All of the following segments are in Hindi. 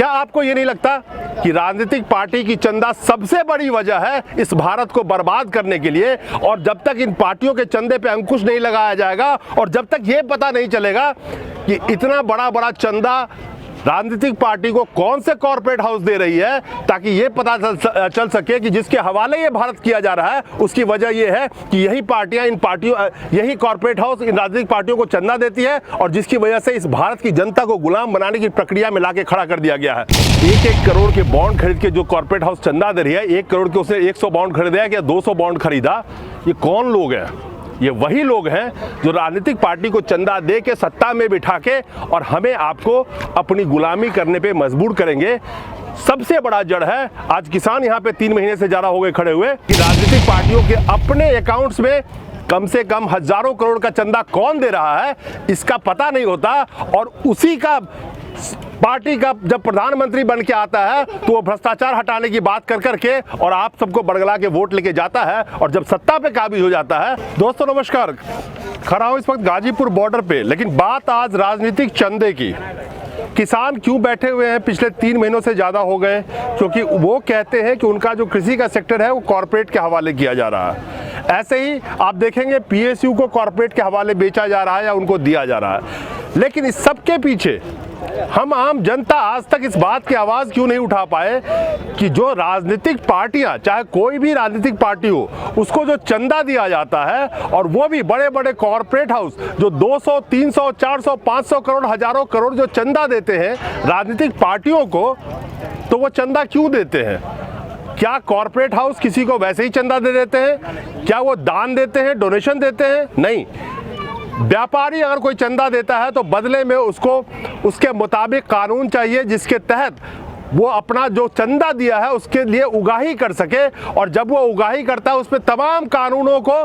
क्या आपको ये नहीं लगता कि राजनीतिक पार्टी की चंदा सबसे बड़ी वजह है इस भारत को बर्बाद करने के लिए? और जब तक इन पार्टियों के चंदे पे अंकुश नहीं लगाया जाएगा और जब तक ये पता नहीं चलेगा कि इतना बड़ा बड़ा चंदा राजनीतिक पार्टी को कौन से कॉर्पोरेट हाउस दे रही है, ताकि ये पता चल सके कि जिसके हवाले ये भारत किया जा रहा है उसकी वजह ये है कि यही पार्टियां यही कॉर्पोरेट हाउस इन राजनीतिक पार्टियों को चंदा देती है और जिसकी वजह से इस भारत की जनता को गुलाम बनाने की प्रक्रिया में लाके खड़ा कर दिया गया है। 1-1 करोड़ के बॉन्ड खरीद के जो कॉर्पोरेट हाउस चंदा दे रही है, 1 करोड़ के उसने 100 बॉन्ड खरीदा या 200 बॉन्ड खरीदा, ये कौन लोग हैं? ये वही लोग हैं जो राजनीतिक पार्टी को चंदा दे के सत्ता में बिठा के और हमें आपको अपनी गुलामी करने पे मजबूर करेंगे। सबसे बड़ा जड़ है, आज किसान यहाँ पे 3 महीने से ज़्यादा हो गए खड़े हुए कि राजनीतिक पार्टियों के अपने अकाउंट्स में कम से कम हजारों करोड़ का चंदा कौन दे रहा है इसका पता नहीं होता। और उसी का पार्टी का जब प्रधानमंत्री बन के आता है तो वो भ्रष्टाचार हटाने की बात कर करके और आप सबको बड़गला के वोट लेके जाता है और जब सत्ता पे काबिज हो जाता है। दोस्तों नमस्कार, खड़ा हूं इस वक्त गाजीपुर बॉर्डर पे, लेकिन बात आज राजनीतिक चंदे की। किसान क्यों बैठे हुए हैं पिछले 3 महीनों से ज़्यादा हो गए? क्योंकि वो कहते हैं कि उनका जो कृषि का सेक्टर है वो कॉर्पोरेट के हवाले किया जा रहा है। ऐसे ही आप देखेंगे पीएसयू को कॉर्पोरेट के हवाले बेचा जा रहा है या उनको दिया जा रहा है। लेकिन इस सब के पीछे हम आम जनता आज तक इस बात की आवाज़ क्यों नहीं उठा पाए कि जो राजनीतिक पार्टियां, चाहे कोई भी राजनीतिक पार्टी हो, उसको जो चंदा दिया जाता है और वो भी बड़े बड़े कॉर्पोरेट हाउस जो 200, 300, 400, 500 करोड़, हजारों करोड़ जो चंदा देते हैं राजनीतिक पार्टियों को, तो वो चंदा क्यों देते हैं? क्या कॉर्पोरेट हाउस किसी को वैसे ही चंदा दे देते हैं? क्या वो दान देते हैं, डोनेशन देते हैं? नहीं। व्यापारी अगर कोई चंदा देता है तो बदले में उसको उसके मुताबिक कानून चाहिए जिसके तहत वो अपना जो चंदा दिया है उसके लिए उगाही कर सके। और जब वो उगाही करता है उसमें तमाम कानूनों को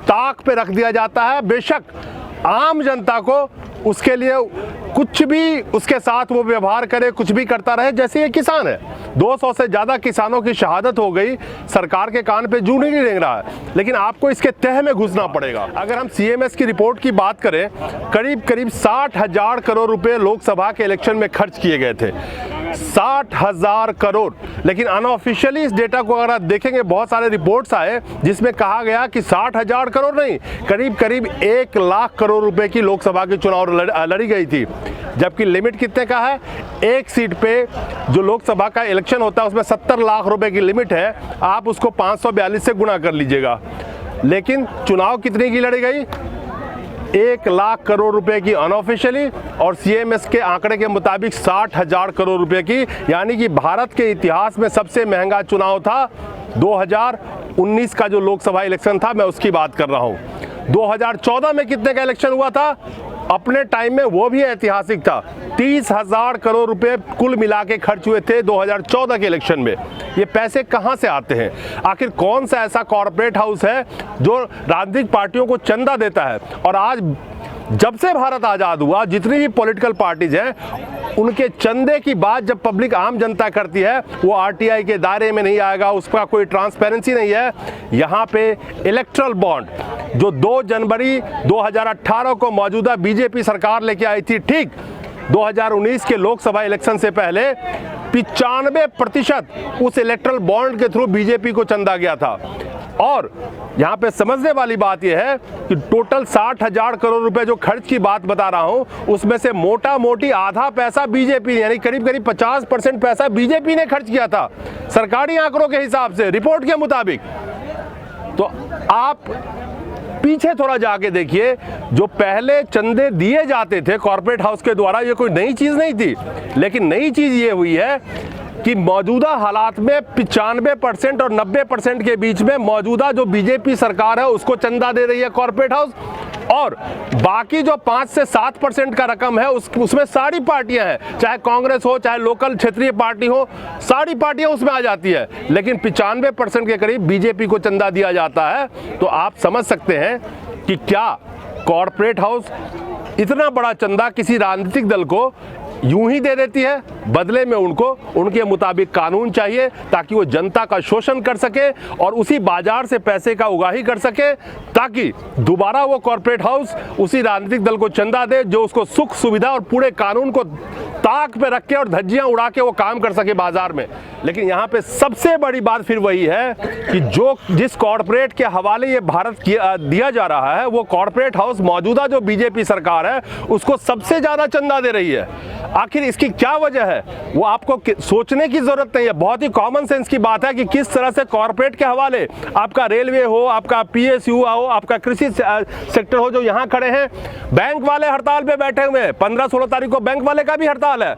ताक पे रख दिया जाता है। बेशक आम जनता को उसके लिए कुछ भी उसके साथ वो व्यवहार करे, कुछ भी करता रहे। जैसे ये किसान है, 200 से ज़्यादा किसानों की शहादत हो गई, सरकार के कान पे जूं नहीं रेंग रहा है, लेकिन आपको इसके तह में घुसना पड़ेगा। अगर हम सीएमएस की रिपोर्ट की बात करें, करीब करीब 60,000 करोड़ रुपए लोकसभा के इलेक्शन में खर्च किए गए थे। 60,000 करोड़। लेकिन अनऑफिशियली इस डेटा को अगर आप देखेंगे, बहुत सारे रिपोर्ट्स आए जिसमें कहा गया कि 60,000 करोड़ नहीं, करीब करीब 1 लाख करोड़ रुपए की लोकसभा की चुनाव लड़ी गई थी। जबकि लिमिट कितने का है? एक सीट पे जो लोकसभा का इलेक्शन होता है उसमें 70 लाख रुपए की लिमिट है। आप उसको 542 से गुणा कर लीजिएगा। लेकिन चुनाव कितने की लड़ी गई? 1 लाख करोड़ रुपए की अनऑफिशियली और सीएमएस के आंकड़े के मुताबिक 60,000 करोड़ रुपए की। यानी कि भारत के इतिहास में सबसे महंगा चुनाव था 2019 का जो लोकसभा इलेक्शन था, मैं उसकी बात कर रहा हूं। 2014 में कितने का इलेक्शन हुआ था? अपने टाइम में वो भी ऐतिहासिक था। 30,000 करोड़ रुपए कुल मिला के खर्च हुए थे 2014 के इलेक्शन में। ये पैसे कहां से आते हैं? आखिर कौन सा ऐसा कॉर्पोरेट हाउस है जो राजनीतिक पार्टियों को चंदा देता है? और आज जब से भारत आज़ाद हुआ, जितनी भी पॉलिटिकल पार्टीज हैं, उनके चंदे की बात जब पब्लिक आम जनता करती है, वो आरटीआई के दायरे में नहीं आएगा, उसका कोई ट्रांसपेरेंसी नहीं है। यहाँ पे इलेक्ट्रल बॉन्ड जो 2 जनवरी 2018 को मौजूदा बीजेपी सरकार लेके आई थी, ठीक 2019 के लोकसभा इलेक्शन से पहले 95% उस इलेक्ट्रल बॉन्ड के थ्रू बीजेपी को चंदा गया था। और यहाँ पे समझने वाली बात यह है कि टोटल 60,000 करोड़ रुपए जो खर्च की बात बता रहा हूँ, उसमें से मोटा मोटी आधा पैसा बीजेपी, यानी करीब करीब 50% पैसा बीजेपी ने खर्च किया था, सरकारी आंकड़ों के हिसाब से, रिपोर्ट के मुताबिक। तो आप पीछे थोड़ा जाके देखिए, जो पहले चंदे दिए जाते थे कॉर्पोरेट हाउस के द्वारा, ये कोई नई चीज नहीं थी। लेकिन नई चीज ये हुई है कि मौजूदा हालात में 95% और 90% के बीच में मौजूदा जो बीजेपी सरकार है उसको चंदा दे रही है कॉर्पोरेट हाउस, और बाकी जो 5 से 7% का रकम है उसमें सारी पार्टियां हैं, चाहे कांग्रेस हो, चाहे लोकल क्षेत्रीय पार्टी हो, सारी पार्टियां उसमें आ जाती है। लेकिन 95% के करीब बीजेपी को चंदा दिया जाता है। तो आप समझ सकते हैं कि क्या कॉर्पोरेट हाउस इतना बड़ा चंदा किसी राजनीतिक दल को यूं ही दे देती है, बदले में उनको उनके मुताबिक कानून चाहिए ताकि वो जनता का शोषण कर सके और उसी बाजार से पैसे का उगाही कर सके, ताकि दोबारा वो कॉर्पोरेट हाउस उसी राजनीतिक दल को चंदा दे जो उसको सुख सुविधा और पूरे कानून को ताक पे रख के और धज्जियां उड़ा के वो काम कर सके बाजार में। लेकिन यहाँ पे सबसे बड़ी बात फिर वही है कि जिस कॉर्पोरेट के हवाले ये भारत दिया जा रहा है, वो कॉर्पोरेट हाउस मौजूदा जो बीजेपी सरकार है उसको सबसे ज्यादा चंदा दे रही है। आखिर इसकी क्या वजह है वो आपको सोचने की जरूरत नहीं है। बहुत ही कॉमन सेंस की बात है कि किस तरह से कॉर्पोरेट के हवाले आपका रेलवे हो, आपका PSU हो, आपका कृषि सेक्टर हो जो यहाँ खड़े हैं, बैंक वाले हड़ताल पे बैठे हुए हैं। 15-16 तारीख को बैंक वाले का भी हड़ताल है,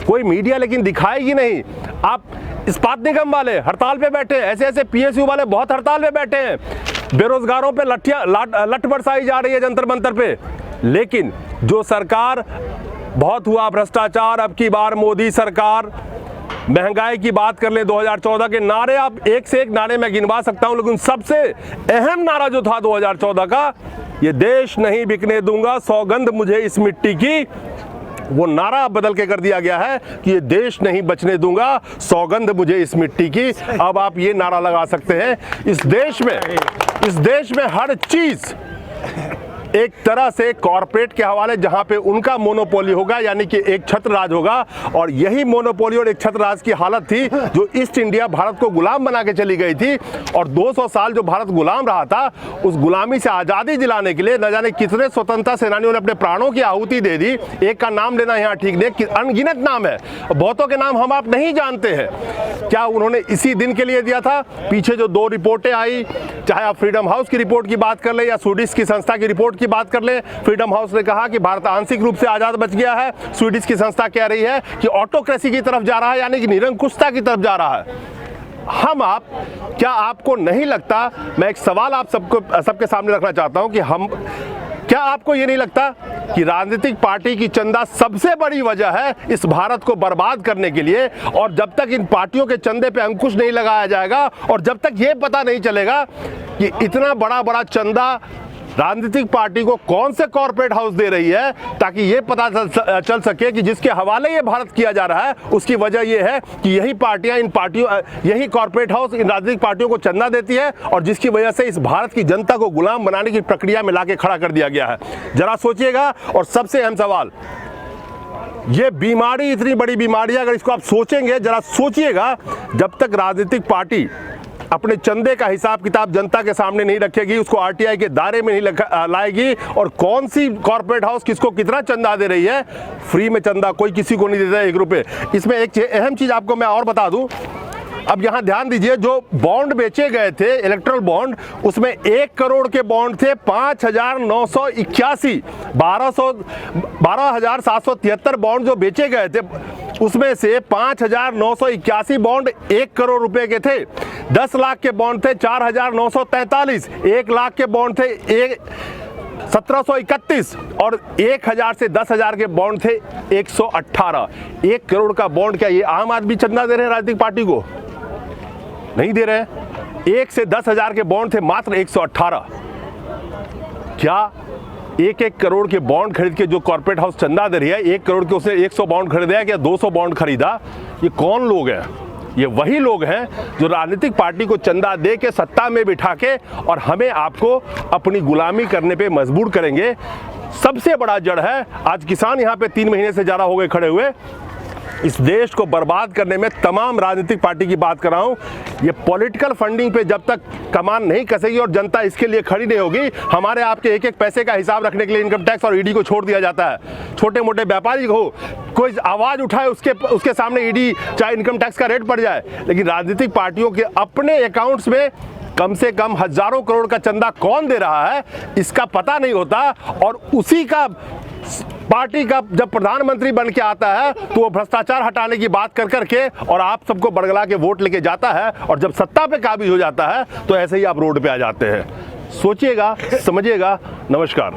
कोई मीडिया लेकिन दिखाएगी नहीं। आप इस्पात निगम वाले हड़ताल पे बैठे हैं, ऐसे ऐसे PSU वाले बहुत हड़ताल पे बैठे हैं। बेरोजगारों पे लठ बरसाई जा रही है जंतर मंतर पे। लेकिन जो सरकार, बहुत हुआ भ्रष्टाचार, अब की बार मोदी सरकार, महंगाई की बात कर ले, 2014 के नारे आप एक से एक नारे मैं गिनवा सकता हूं, लेकिन सबसे अहम नारा जो था 2014 का, ये देश नहीं बिकने दूंगा, सौगंध मुझे इस मिट्टी की, वो नारा बदल के कर दिया गया है कि ये देश नहीं बचने दूंगा, सौगंध मुझे इस मिट्टी की। अब आप ये नारा लगा सकते हैं। इस देश में हर चीज एक तरह से कॉर्पोरेट के हवाले, जहां पे उनका मोनोपोली होगा, यानी कि एक छत्र राज होगा। और यही मोनोपोली और एक छत्र राज की हालत थी जो ईस्ट इंडिया भारत को गुलाम बना के चली गई थी। और 200 साल जो भारत गुलाम रहा था, उस गुलामी से आज़ादी दिलाने के लिए न जाने कितने स्वतंत्रता सेनानियों ने अपने प्राणों की आहुति दे दी। एक का नाम लेना यहाँ ठीक नहीं, अनगिनत नाम है, बहुतों के नाम हम आप नहीं जानते हैं। क्या उन्होंने इसी दिन के लिए दिया था? पीछे जो 2 रिपोर्टें आई, चाहे आप फ्रीडम हाउस की रिपोर्ट की बात कर ले या स्वीडिश की संस्था की रिपोर्ट की बात कर ले, फ्रीडम हाउस ने कहा कि भारत आंशिक रूप से आजाद बच गया है। स्वीडिश की संस्था कह रही है कि ऑटोक्रेसी की तरफ जा रहा है, यानी कि निरंकुशता की तरफ जा रहा है। क्या आपको नहीं लगता, मैं एक सवाल आप सबके सामने रखना चाहता हूं कि क्या आपको ये नहीं लगता कि राजनीतिक पार्टी की चंदा सबसे बड़ी वजह है इस भारत को बर्बाद करने के लिए? और जब तक इन पार्टियों के चंदे पे अंकुश नहीं लगाया जाएगा और जब तक ये पता नहीं चलेगा कि इतना बड़ा चंदा राजनीतिक पार्टी को कौन से कॉर्पोरेट हाउस दे रही है, ताकि ये पता चल सके कि जिसके हवाले ये भारत किया जा रहा है उसकी वजह ये है कि यही कॉर्पोरेट हाउस इन राजनीतिक पार्टियों को चंदा देती है और जिसकी वजह से इस भारत की जनता को गुलाम बनाने की प्रक्रिया में लाके खड़ा कर दिया गया है। जरा सोचिएगा। और सबसे अहम सवाल, ये बीमारी, इतनी बड़ी बीमारी, अगर इसको आप सोचेंगे, जरा सोचिएगा, जब तक राजनीतिक पार्टी अपने चंदे का हिसाब किताब जनता के सामने नहीं रखेगी, उसको RTI के दायरे में नहीं लाएगी, और कौन सी कॉर्पोरेट हाउस किसको कितना चंदा दे रही है, फ्री में चंदा कोई किसी को नहीं देता 1 रुपये। इसमें एक अहम चीज आपको मैं और बता दूं, अब यहां ध्यान दीजिए, जो बॉन्ड बेचे गए थे इलेक्ट्रल बॉन्ड, उसमें 1 करोड़ के बॉन्ड थे 5,981, 12,773 बॉन्ड जो बेचे गए थे, उसमें से 5,981 बॉन्ड 1 करोड़ रुपए के थे। 10 लाख के बॉन्ड थे 4,943, 1 लाख के बॉन्ड थे 1,731 और 1,000 से 10,000 के बॉन्ड थे 118। 1 करोड़ का बॉन्ड, क्या ये आम आदमी चंदा दे रहे हैं राजनीतिक पार्टी को? नहीं दे रहे हैं। 1 से 10,000 के बॉन्ड थे मात्र 118। क्या 1-1 करोड़ के बॉन्ड खरीद के जो कॉर्पोरेट हाउस चंदा दे रही है, 1 करोड़ के उसने 100 बॉन्ड खरीदा है, क्या 200 बॉन्ड खरीदा? ये कौन लोग हैं? ये वही लोग हैं जो राजनीतिक पार्टी को चंदा दे के सत्ता में बिठा के और हमें आपको अपनी गुलामी करने पे मजबूर करेंगे। सबसे बड़ा जड़ है, आज किसान यहाँ पे 3 महीने से ज़्यादा हो गए खड़े हुए, इस देश को बर्बाद करने में तमाम राजनीतिक पार्टी की बात कर रहा हूं। ये पॉलिटिकल फंडिंग पे जब तक कमान नहीं कसेगी और जनता इसके लिए खड़ी नहीं होगी, हमारे आपके एक एक पैसे का हिसाब रखने के लिए इनकम टैक्स और ईडी को छोड़ दिया जाता है। छोटे मोटे व्यापारी हो, कोई आवाज उठाए उसके सामने ईडी चाहे इनकम टैक्स का रेट पड़ जाए, लेकिन राजनीतिक पार्टियों के अपने अकाउंट्स में कम से कम हजारों करोड़ का चंदा कौन दे रहा है इसका पता नहीं होता। और उसी का पार्टी का जब प्रधानमंत्री बन के आता है तो वो भ्रष्टाचार हटाने की बात कर करके और आप सबको बड़गला के वोट लेके जाता है, और जब सत्ता पे काबिज हो जाता है तो ऐसे ही आप रोड पे आ जाते हैं। सोचिएगा, समझिएगा। नमस्कार।